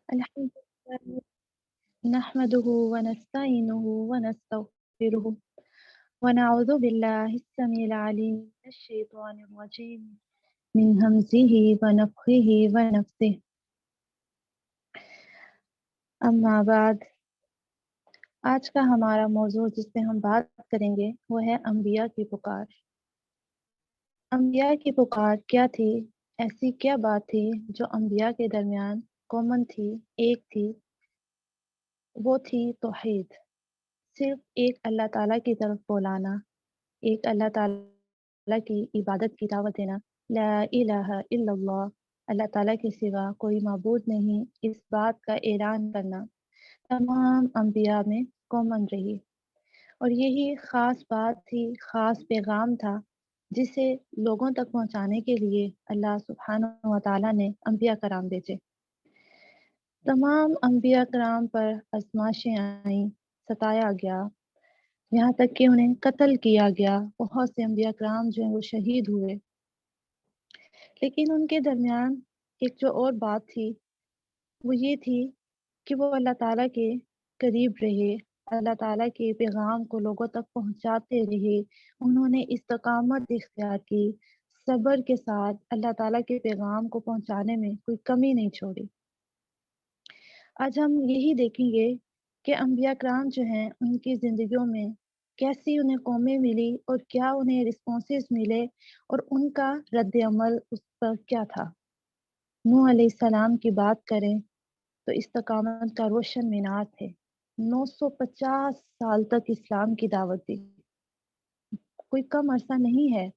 الحمد لله نحمده ونستعينه ونستغفره ونعوذ بالله السميع العليم من الشيطان الرجيم من همزه ونفخه ونفثه اما بعد آج کا ہمارا موضوع جس پہ ہم بات کریں گے وہ ہے انبیاء کی پکار۔ انبیاء کی پکار کیا تھی؟ ایسی کیا بات تھی جو انبیاء کے درمیان کامن تھی، ایک تھی؟ وہ تھی توحید، صرف ایک اللہ تعالیٰ کی طرف بلانا، ایک اللہ تعالیٰ کی عبادت کی دعوت دینا، لا الہ الا اللہ، اللہ تعالیٰ کے سوا کوئی معبود نہیں، اس بات کا اعلان کرنا تمام انبیاء میں کامن رہی۔ اور یہی خاص بات تھی، خاص پیغام تھا جسے لوگوں تک پہنچانے کے لیے اللہ سبحانہ و تعالیٰ نے انبیاء کرام بھیجے۔ تمام انبیاء کرام پر آزمائشیں آئیں، ستایا گیا، یہاں تک کہ انہیں قتل کیا گیا۔ بہت سے انبیاء کرام جو ہیں وہ شہید ہوئے، لیکن ان کے درمیان ایک جو اور بات تھی وہ یہ تھی کہ وہ اللہ تعالیٰ کے قریب رہے، اللہ تعالیٰ کے پیغام کو لوگوں تک پہنچاتے رہے، انہوں نے استقامت اختیار کی، صبر کے ساتھ اللہ تعالیٰ کے پیغام کو پہنچانے میں کوئی کمی نہیں چھوڑی۔ آج ہم یہی دیکھیں گے کہ انبیاء کرام جو ہیں ان کی زندگیوں میں کیسی انہیں قومیں ملی اور کیا انہیں رسپانسز ملے اور ان کا رد عمل اس پر کیا تھا۔ نوح علیہ السلام کی بات کریں تو استقامت کا روشن مینار تھے، 950 سال تک اسلام کی دعوت دی، کوئی کم عرصہ نہیں ہے،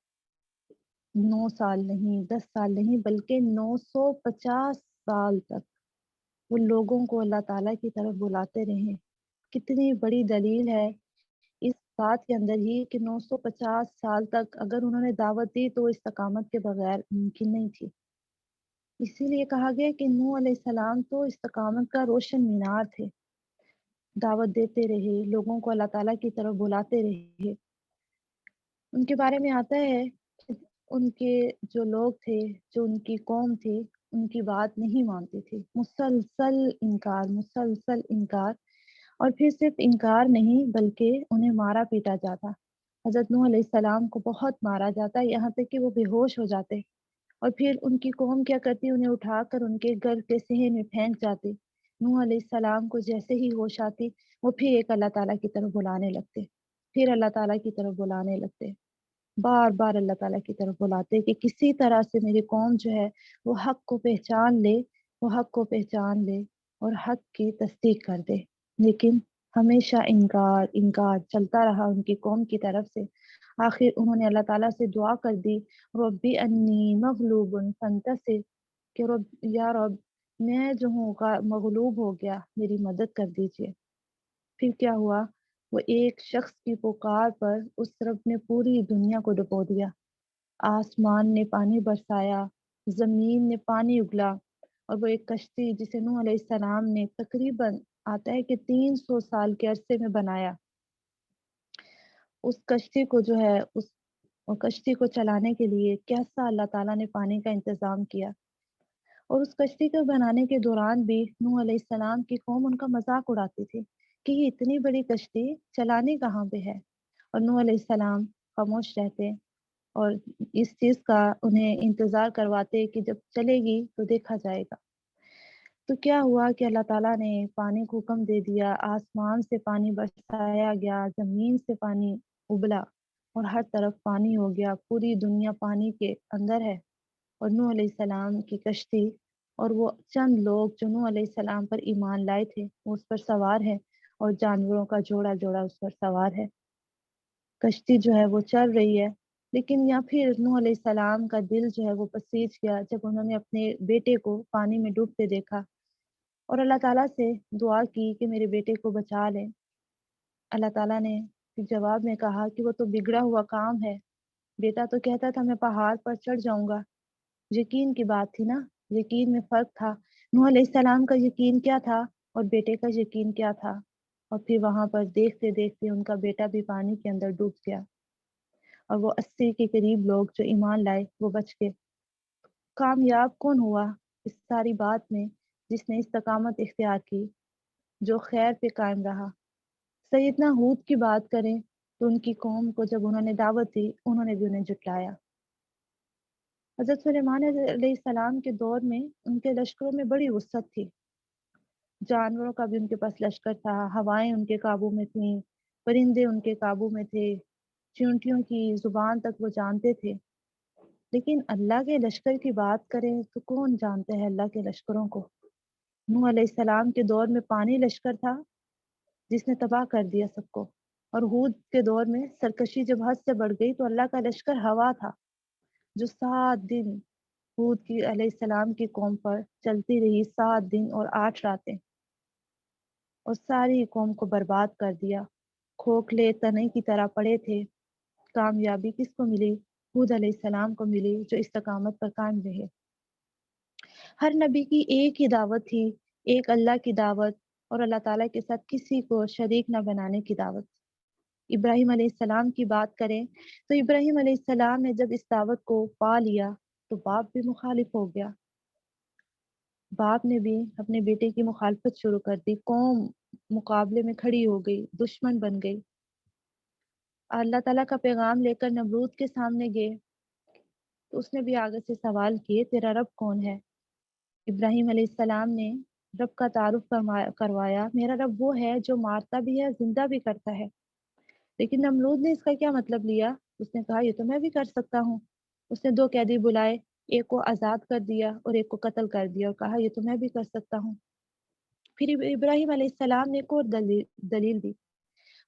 9 سال نہیں، 10 سال نہیں، بلکہ 950 سال تک وہ لوگوں کو اللہ تعالیٰ کی طرف بلاتے رہے۔ کتنی بڑی دلیل ہے اس بات کے اندر ہی کہ 950 سال تک اگر انہوں نے دعوت دی تو وہ استقامت کے بغیر ممکن نہیں تھی۔ اسی لیے کہا گیا کہ نوح علیہ السلام تو استقامت کا روشن مینار تھے، دعوت دیتے رہے، لوگوں کو اللہ تعالیٰ کی طرف بلاتے رہے۔ ان کے بارے میں آتا ہے کہ ان کے جو لوگ تھے، جو ان کی قوم تھی، ان کی بات نہیں مانتی تھی، مسلسل انکار، مسلسل انکار، اور پھر صرف انکار نہیں بلکہ انہیں مارا پیٹا جاتا۔ حضرت نوح علیہ السلام کو بہت مارا جاتا، یہاں تک کہ وہ بے ہوش ہو جاتے، اور پھر ان کی قوم کیا کرتی، انہیں اٹھا کر ان کے گھر کے صحن میں پھینک جاتی۔ نوح علیہ السلام کو جیسے ہی ہوش آتی وہ پھر ایک اللہ تعالیٰ کی طرف بلانے لگتے، پھر اللہ تعالیٰ کی طرف بلانے لگتے، بار بار اللہ تعالیٰ کی طرف بلاتے کہ کسی طرح سے میری قوم جو ہے وہ حق کو پہچان لے، وہ حق کو پہچان لے اور حق کی تصدیق کر دے۔ لیکن ہمیشہ انکار انکار چلتا رہا ان کی قوم کی طرف سے۔ آخر انہوں نے اللہ تعالیٰ سے دعا کر دی، ربی انی مغلوب فانتصر، کہ رب، یا رب میں جو ہوں مغلوب ہو گیا، میری مدد کر دیجیے۔ پھر کیا ہوا؟ وہ ایک شخص کی پکار پر اس رب نے پوری دنیا کو ڈبو دیا، آسمان نے پانی برسایا، زمین نے پانی اگلا، اور وہ ایک کشتی جسے نوح علیہ السلام نے تقریباً آتا ہے کہ 300 سال کے عرصے میں بنایا، اس کشتی کو جو ہے اس کشتی کو چلانے کے لیے کیسا اللہ تعالیٰ نے پانی کا انتظام کیا۔ اور اس کشتی کو بنانے کے دوران بھی نوح علیہ السلام کی قوم ان کا مذاق اڑاتی تھی کہ یہ اتنی بڑی کشتی چلانی کہاں پہ ہے، اور نوح علیہ السلام خاموش رہتے اور اس چیز کا انہیں انتظار کرواتے کہ جب چلے گی تو دیکھا جائے گا۔ تو کیا ہوا کہ اللہ تعالیٰ نے پانی کو حکم دے دیا، آسمان سے پانی برسایا گیا، زمین سے پانی ابلا اور ہر طرف پانی ہو گیا، پوری دنیا پانی کے اندر ہے، اور نوح علیہ السلام کی کشتی اور وہ چند لوگ جو نوح علیہ السلام پر ایمان لائے تھے وہ اس پر سوار ہے، اور جانوروں کا جوڑا جوڑا اس پر سوار ہے۔ کشتی جو ہے وہ چل رہی ہے، لیکن یا پھر نوح علیہ السلام کا دل جو ہے وہ پسیج گیا جب انہوں نے اپنے بیٹے کو پانی میں ڈوبتے دیکھا، اور اللہ تعالیٰ سے دعا کی کہ میرے بیٹے کو بچا لیں۔ اللہ تعالیٰ نے جواب میں کہا کہ وہ تو بگڑا ہوا کام ہے، بیٹا تو کہتا تھا میں پہاڑ پر چڑھ جاؤں گا۔ یقین کی بات تھی نا، یقین میں فرق تھا۔ نوح علیہ السلام کا یقین کیا تھا اور بیٹے کا یقین کیا تھا، اور پھر وہاں پر دیکھتے دیکھتے ان کا بیٹا بھی پانی کے اندر ڈوب گیا، اور وہ 80 کے قریب لوگ جو ایمان لائے وہ بچ گئے۔ کامیاب کون ہوا اس ساری بات میں؟ جس نے استقامت اختیار کی، جو خیر پہ قائم رہا۔ سیدنا ہود کی بات کریں تو ان کی قوم کو جب انہوں نے دعوت دی، انہوں نے بھی انہیں جھٹلایا۔ حضرت سلیمان علیہ السلام کے دور میں ان کے لشکروں میں بڑی وسعت تھی، جانوروں کا بھی ان کے پاس لشکر تھا، ہوائیں ان کے قابو میں تھیں، پرندے ان کے قابو میں تھے، چیونٹیوں کی زبان تک وہ جانتے تھے۔ لیکن اللہ کے لشکر کی بات کریں تو کون جانتا ہے اللہ کے لشکروں کو؟ نوح علیہ السلام کے دور میں پانی لشکر تھا جس نے تباہ کر دیا سب کو، اور ہود کے دور میں سرکشی جب حد سے بڑھ گئی تو اللہ کا لشکر ہوا تھا جو 7 دن ہود کی علیہ السلام کی قوم پر چلتی رہی، 7 دن اور 8 راتیں، اور ساری قوم کو برباد کر دیا۔ کھوکھلے تنے کی طرح پڑے تھے۔ کامیابی کس کو ملی؟ ہود علیہ السلام کو ملی، جو استقامت پر قائم رہے۔ ہر نبی کی ایک ہی دعوت تھی، ایک اللہ کی دعوت، اور اللہ تعالیٰ کے ساتھ کسی کو شریک نہ بنانے کی دعوت۔ ابراہیم علیہ السلام کی بات کریں تو ابراہیم علیہ السلام نے جب اس دعوت کو پا لیا تو باپ بھی مخالف ہو گیا۔ باپ نے بھی اپنے بیٹے کی مخالفت شروع کر دی، قوم مقابلے میں کھڑی ہو گئی، دشمن بن گئی۔ اللہ تعالیٰ کا پیغام لے کر نمرود کے سامنے گئے تو اس نے بھی آگے سے سوال کیے، تیرا رب کون ہے؟ ابراہیم علیہ السلام نے رب کا تعارف کروایا، میرا رب وہ ہے جو مارتا بھی ہے، زندہ بھی کرتا ہے۔ لیکن نمرود نے اس کا کیا مطلب لیا؟ اس نے کہا یہ تو میں بھی کر سکتا ہوں۔ اس نے 2 قیدی بلائے، ایک کو آزاد کر دیا اور ایک کو قتل کر دیا، اور کہا یہ تو میں بھی کر سکتا ہوں۔ پھر ابراہیم علیہ السلام نے ایک اور دلیل دی،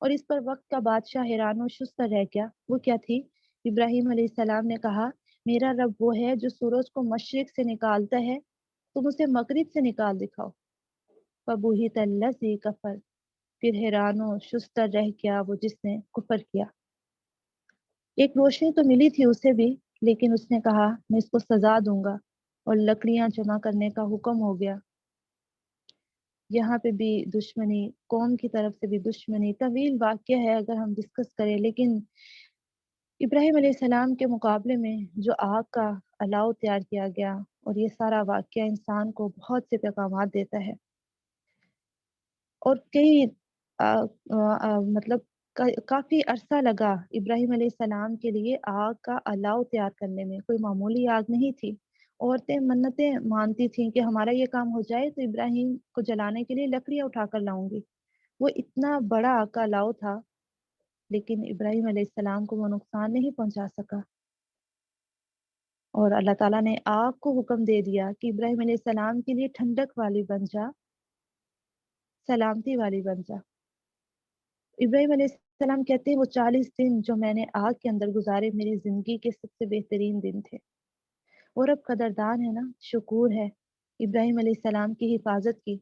اور اس پر وقت کا بادشاہ حیران و شستہ رہ گیا۔ وہ کیا تھی؟ ابراہیم علیہ السلام نے کہا، میرا رب وہ ہے جو سورج کو مشرق سے نکالتا ہے، تم اسے مغرب سے نکال دکھاؤ۔ فَبُہِتَ الَّذِی کفر، پھر حیران و شستہ رہ گیا وہ جس نے کفر کیا۔ ایک روشنی تو ملی تھی اسے بھی، لیکن اس نے کہا میں اس کو سزا دوں گا، اور لکڑیاں جمع کرنے کا حکم ہو گیا۔ یہاں پہ بھی دشمنی، قوم کی طرف سے بھی دشمنی، طویل واقعہ ہے اگر ہم ڈسکس کریں، لیکن ابراہیم علیہ السلام کے مقابلے میں جو آگ کا الاؤ تیار کیا گیا، اور یہ سارا واقعہ انسان کو بہت سے پیغامات دیتا ہے، اور کئی مطلب کافی عرصہ لگا ابراہیم علیہ السلام کے لیے آگ کا الاؤ تیار کرنے میں۔ کوئی معمولی آگ نہیں تھی۔ عورتیں منتیں مانتی تھیں کہ ہمارا یہ کام ہو جائے تو ابراہیم کو جلانے کے لیے لکڑیاں اٹھا کر لاؤں گی۔ وہ اتنا بڑا آگ کا الاؤ تھا، لیکن ابراہیم علیہ السلام کو وہ نقصان نہیں پہنچا سکا، اور اللہ تعالیٰ نے آگ کو حکم دے دیا کہ ابراہیم علیہ السلام کے لیے ٹھنڈک والی بن جا، سلامتی والی بن جا۔ ابراہیم علیہ السلام کہتے ہیں وہ 40 دن جو میں نے آگ کے اندر گزارے میری زندگی کے سب سے بہترین دن تھے۔ اور اب قدردان ہے نا، شکور ہے ابراہیم علیہ السلام کی حفاظت کی۔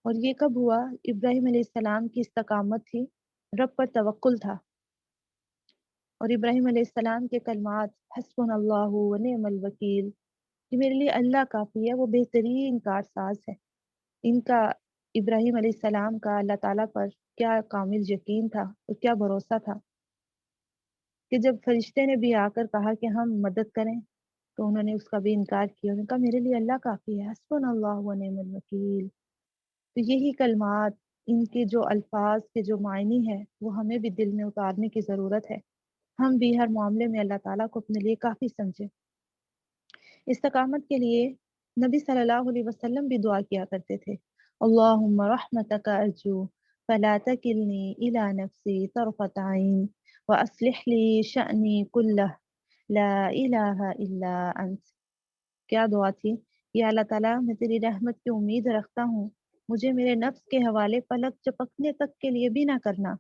اور یہ کب ہوا؟ ابراہیم علیہ السلام کی استقامت تھی، رب پر توکل تھا، اور ابراہیم علیہ السلام کے کلمات حسبنا اللہ و نعم الوکیل، کہ میرے لیے اللہ کافی ہے، وہ بہترین کارساز ہے۔ ان کا، ابراہیم علیہ السلام کا اللہ تعالیٰ پر کیا کامل یقین تھا اور کیا بھروسہ تھا، کہ جب فرشتے نے بھی آ کر کہا کہ ہم مدد کریں تو انہوں نے اس کا بھی انکار کیا۔ انہوں نے کہا میرے لیے اللہ کافی ہے، حسبنا اللہ و نعم الوکیل۔ تو یہی کلمات، ان کے جو الفاظ کے جو معنی ہے وہ ہمیں بھی دل میں اتارنے کی ضرورت ہے۔ ہم بھی ہر معاملے میں اللہ تعالیٰ کو اپنے لیے کافی سمجھیں۔ استقامت کے لیے نبی صلی اللہ علیہ وسلم بھی دعا کیا کرتے تھے، اللہم رحمتک ارجو فلا تکلنی الی نفسی طرفۃ عین واصلح لی شأنی کلہ لا الہ الا انت۔ کیا دعا تھی؟ یا اللہ تعالیٰ میں تیری رحمت کی امید رکھتا ہوں، مجھے میرے نفس کے حوالے پلک چپکنے تک کے لیے بھی نہ کرنا،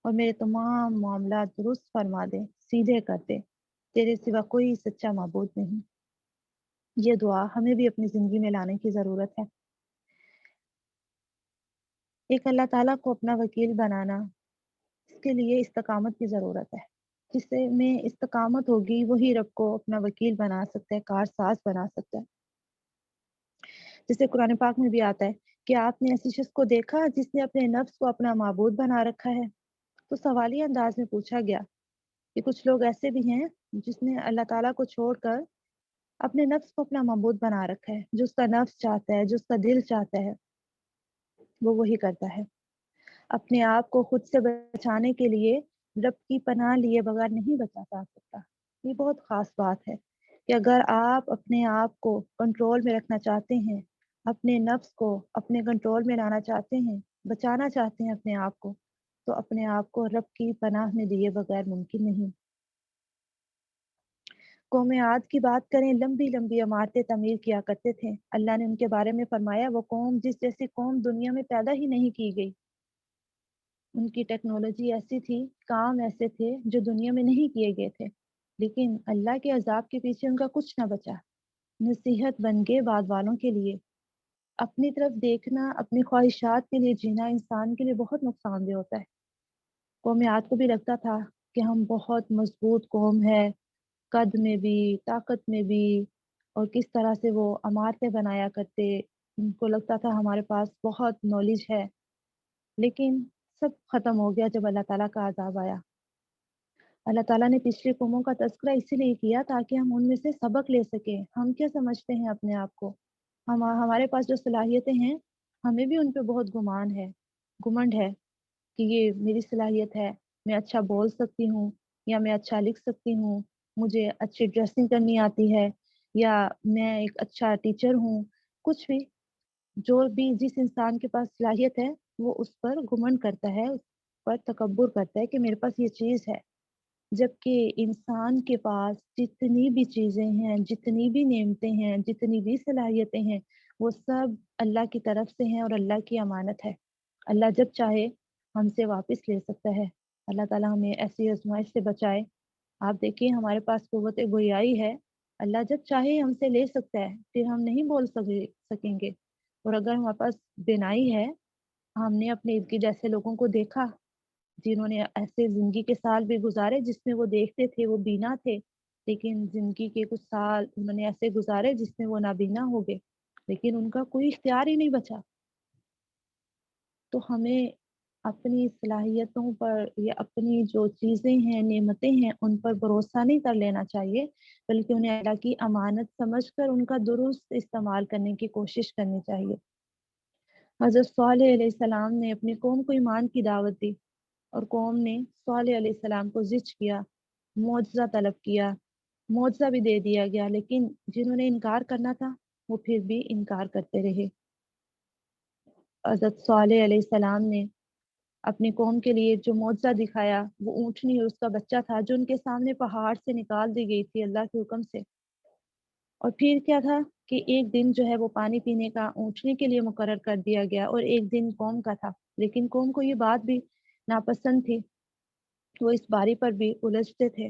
اور میرے تمام معاملات درست فرما دے، سیدھے کر دے، تیرے سوا کوئی سچا معبود نہیں۔ یہ دعا ہمیں بھی اپنی زندگی میں لانے کی ضرورت ہے۔ ایک اللہ تعالیٰ کو اپنا وکیل بنانا، اس کے لیے استقامت کی ضرورت ہے۔ جس سے میں استقامت ہوگی وہی رب کو اپنا وکیل بنا سکتا ہے، کارساز بنا سکتا ہے۔ جسے قرآن پاک میں بھی آتا ہے کہ آپ نے ایسی شخص کو دیکھا جس نے اپنے نفس کو اپنا معبود بنا رکھا ہے؟ تو سوالیہ انداز میں پوچھا گیا کہ کچھ لوگ ایسے بھی ہیں جس نے اللہ تعالیٰ کو چھوڑ کر اپنے نفس کو اپنا معبود بنا رکھا ہے، جو اس کا نفس چاہتا ہے، جو اس کا دل چاہتا ہے وہ وہی کرتا ہے۔ اپنے آپ کو خود سے بچانے کے لیے رب کی پناہ لیے بغیر نہیں بچا جا سکتا۔ یہ بہت خاص بات ہے کہ اگر آپ اپنے آپ کو کنٹرول میں رکھنا چاہتے ہیں، اپنے نفس کو اپنے کنٹرول میں لانا چاہتے ہیں، بچانا چاہتے ہیں اپنے آپ کو، تو اپنے آپ کو رب کی پناہ میں دیے بغیر ممکن نہیں۔ قوم عاد کی بات کریں، لمبی لمبی عمارتیں تعمیر کیا کرتے تھے۔ اللہ نے ان کے بارے میں فرمایا، وہ قوم جس جیسی قوم دنیا میں پیدا ہی نہیں کی گئی۔ ان کی ٹیکنالوجی ایسی تھی، کام ایسے تھے جو دنیا میں نہیں کیے گئے تھے، لیکن اللہ کے عذاب کے پیچھے ان کا کچھ نہ بچا۔ نصیحت بن گئے بعد والوں کے لیے۔ اپنی طرف دیکھنا، اپنی خواہشات کے لیے جینا انسان کے لیے بہت نقصان دہ ہوتا ہے۔ قوم عاد کو بھی لگتا تھا کہ ہم بہت مضبوط قوم ہے، قد میں بھی، طاقت میں بھی، اور کس طرح سے وہ عمارتیں بنایا کرتے، ان کو لگتا تھا ہمارے پاس بہت نالج ہے۔ لیکن سب ختم ہو گیا جب اللہ تعالیٰ کا عذاب آیا۔ اللہ تعالیٰ نے پچھلی قوموں کا تذکرہ اسی لیے کیا تاکہ ہم ان میں سے سبق لے سکیں۔ ہم کیا سمجھتے ہیں اپنے آپ کو؟ ہمارے پاس جو صلاحیتیں ہیں، ہمیں بھی ان پہ بہت گمنڈ ہے کہ یہ میری صلاحیت ہے، میں اچھا بول سکتی ہوں، یا میں اچھا لکھ سکتی ہوں، مجھے اچھی ڈریسنگ کرنی آتی ہے، یا میں ایک اچھا ٹیچر ہوں۔ کچھ بھی، جو بھی جس انسان کے پاس صلاحیت ہے وہ اس پر گھمنڈ کرتا ہے، اس پر تکبر کرتا ہے کہ میرے پاس یہ چیز ہے۔ جبکہ انسان کے پاس جتنی بھی چیزیں ہیں، جتنی بھی نعمتیں ہیں، جتنی بھی صلاحیتیں ہیں، وہ سب اللہ کی طرف سے ہیں اور اللہ کی امانت ہے۔ اللہ جب چاہے ہم سے واپس لے سکتا ہے۔ اللہ تعالیٰ ہمیں ایسی آزمائش سے بچائے۔ آپ دیکھیے ہمارے پاس قوت گویائی ہے، اللہ جب چاہے ہم سے لے سکتا ہے، پھر ہم نہیں بول سکیں گے۔ اور اگر ہمارے پاس بینائی ہے، ہم نے اپنے ارد گرد ایسے لوگوں کو دیکھا جنہوں نے ایسے زندگی کے سال بھی گزارے جس میں وہ دیکھتے تھے، وہ بینا تھے، لیکن زندگی کے کچھ سال انہوں نے ایسے گزارے جس میں وہ نابینا ہو گئے، لیکن ان کا کوئی اختیار ہی نہیں بچا۔ تو ہمیں اپنی صلاحیتوں پر یا اپنی جو چیزیں ہیں، نعمتیں ہیں، ان پر بھروسہ نہیں کر لینا چاہیے، بلکہ انہیں اللہ کی امانت سمجھ کر ان کا درست استعمال کرنے کی کوشش کرنی چاہیے۔ حضرت صالح علیہ السلام نے اپنی قوم کو ایمان کی دعوت دی، اور قوم نے صالح علیہ السلام کو زج کیا، معجزہ طلب کیا، معجزہ بھی دے دیا گیا، لیکن جنہوں نے انکار کرنا تھا وہ پھر بھی انکار کرتے رہے۔ حضرت صالح علیہ السلام نے اپنی قوم کے لیے جو معجزہ دکھایا وہ اونٹنی اور اس کا بچہ تھا، جو ان کے سامنے پہاڑ سے نکال دی گئی تھی اللہ کے حکم سے۔ اور پھر کیا تھا کہ ایک دن جو ہے وہ پانی پینے کا اونٹنی کے لیے مقرر کر دیا گیا، اور ایک دن قوم کا تھا، لیکن قوم کو یہ بات بھی ناپسند تھی، وہ اس باری پر بھی الجھتے تھے،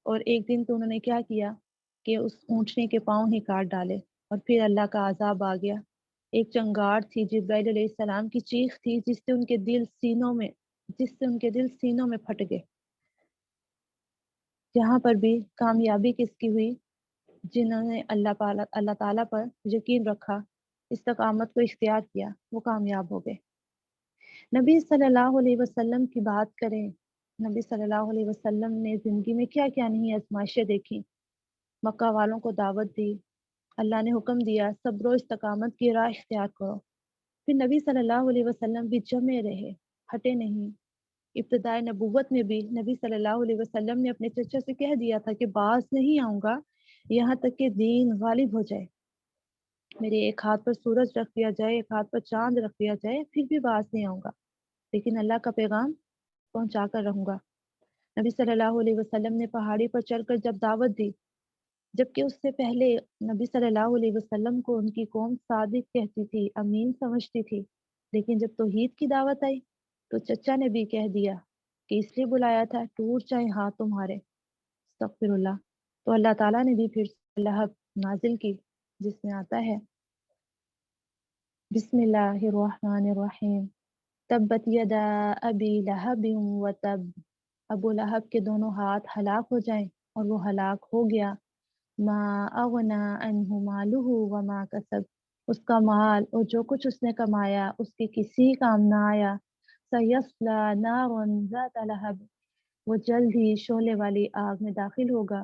اور ایک دن تو انہوں نے کیا کیا کہ اس اونٹنے کے پاؤں ہی کاٹ ڈالے، اور پھر اللہ کا عذاب آ گیا۔ ایک چنگاڑ تھی، جبرائیل علیہ السلام کی چیخ تھی، جس سے ان کے دل سینوں میں پھٹ گئے۔ یہاں پر بھی کامیابی کس کی ہوئی؟ جنہوں نے اللہ تعالیٰ پر یقین رکھا، استقامت کو اختیار کیا، وہ کامیاب ہو گئے۔ نبی صلی اللہ علیہ وسلم کی بات کریں، نبی صلی اللہ علیہ وسلم نے زندگی میں کیا کیا نہیں آزمائشیں دیکھی۔ مکہ والوں کو دعوت دی، اللہ نے حکم دیا صبر و استقامت کی راہ اختیار کرو۔ پھر نبی صلی اللہ علیہ وسلم بھی جمے رہے، ہٹے نہیں۔ ابتدائے نبوت میں بھی نبی صلی اللہ علیہ وسلم نے اپنے چچا سے کہہ دیا تھا کہ باز نہیں آؤں گا یہاں تک کہ دین غالب ہو جائے، میرے ایک ہاتھ پر سورج رکھ دیا جائے، ایک ہاتھ پر چاند رکھ دیا جائے، پھر بھی باز نہیں آؤں گا، لیکن اللہ کا پیغام پہنچا کر رہوں گا۔ نبی صلی اللہ علیہ وسلم نے پہاڑی پر چڑھ کر جب دعوت دی، جبکہ اس سے پہلے نبی صلی اللہ علیہ وسلم کو ان کی قوم صادق کہتی تھی، امین سمجھتی تھی، لیکن جب توحید کی دعوت آئی تو چچا نے بھی کہہ دیا کہ اس لیے بلایا تھا ٹوٹ جائے ہاتھ تمہارے، استغفر اللہ۔ تو اللہ تعالیٰ نے بھی پھر لہب نازل کی، جس میں آتا ہے بسم اللہ الرحمن الرحیم، تبت یدا ابی لہب وتب، ابو لہب کے دونوں ہاتھ ہلاک ہو جائیں، اور وہ ہلاک ہو گیا۔ ما اغنا عنہ مالہ وما کسب، اس کا مال اور جو کچھ اس نے کمایا اس کے کسی کام نہ آیا۔ سیصلی نارا ذات لہب، وہ جلد ہی شعلے والی آگ میں داخل ہوگا۔